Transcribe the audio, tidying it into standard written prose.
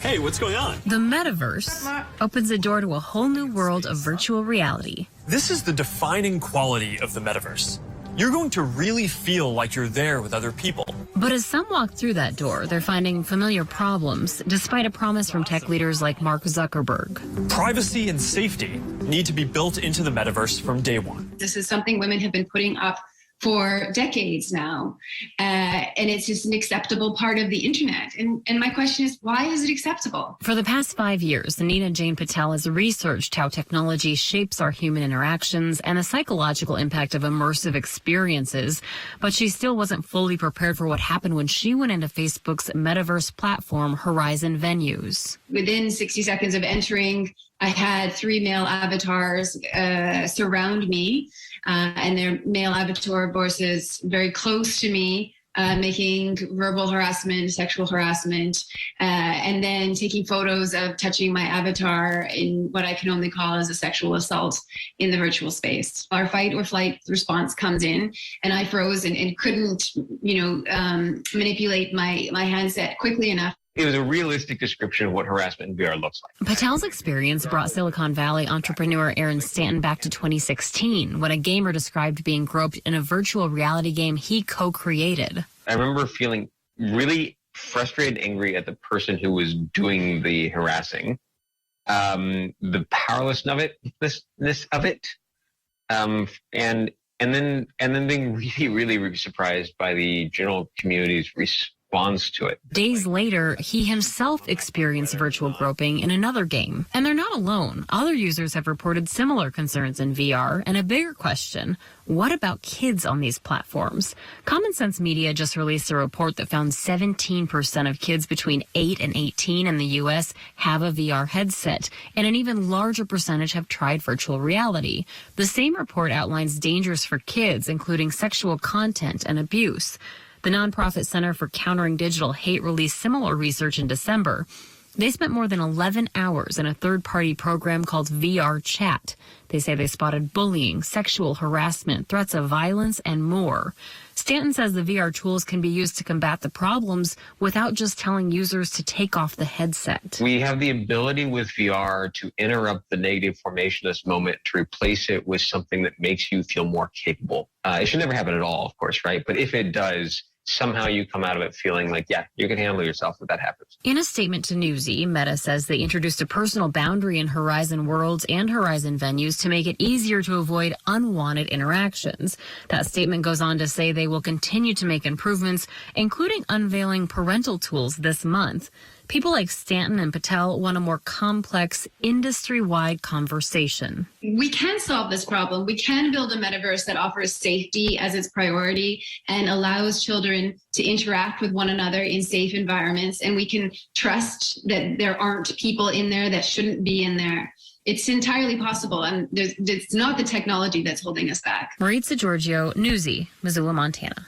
Hey, what's going on? The Metaverse opens the door to a whole new world of virtual reality. This is the defining quality of the Metaverse. You're going to really feel like you're there with other people. But as some walk through that door, they're finding familiar problems, despite a promise from tech leaders like Mark Zuckerberg. Privacy and safety need to be built into the Metaverse from day one. This is something women have been putting up for decades now, and it's just an acceptable part of the internet. And my question is, why is it acceptable? For the past 5 years, Nina Jane Patel has researched how technology shapes our human interactions and the psychological impact of immersive experiences, but she still wasn't fully prepared for what happened when she went into Facebook's Metaverse platform, Horizon Venues. Within 60 seconds of entering, I had 3 male avatars surround me, and their male avatar voices very close to me, making verbal harassment, sexual harassment, and then taking photos of touching my avatar in what I can only call as a sexual assault in the virtual space. Our fight or flight response comes in, and I froze and couldn't, manipulate my handset quickly enough. It was a realistic description of what harassment in VR looks like. Patel's experience brought Silicon Valley entrepreneur Aaron Stanton back to 2016, when a gamer described being groped in a virtual reality game he co-created. I remember feeling really frustrated, angry at the person who was doing the harassing, the powerlessness of it, and then being really surprised by the general community's response to it. Days later, he himself experienced virtual groping in another game. And they're not alone. Other users have reported similar concerns in VR. And a bigger question, what about kids on these platforms? Common Sense Media just released a report that found 17% of kids between 8 and 18 in the U.S. have a VR headset, and an even larger percentage have tried virtual reality. The same report outlines dangers for kids, including sexual content and abuse. The nonprofit Center for Countering Digital Hate released similar research in December. They spent more than 11 hours in a third-party program called VR Chat. They say they spotted bullying, sexual harassment, threats of violence, and more. Stanton says the VR tools can be used to combat the problems without just telling users to take off the headset. We have the ability with VR to interrupt the negative formationist moment, to replace it with something that makes you feel more capable. It should never happen at all, of course, right? But if it does, somehow you come out of it feeling like, yeah, you can handle yourself if that happens. In a statement to Newsy, Meta says they introduced a personal boundary in Horizon Worlds and Horizon Venues to make it easier to avoid unwanted interactions. That statement goes on to say they will continue to make improvements, including unveiling parental tools this month. People like Stanton and Patel want a more complex, industry-wide conversation. We can solve this problem. We can build a metaverse that offers safety as its priority and allows children to interact with one another in safe environments. And we can trust that there aren't people in there that shouldn't be in there. It's entirely possible. And it's not the technology that's holding us back. Maritza Giorgio, Newsy, Missoula, Montana.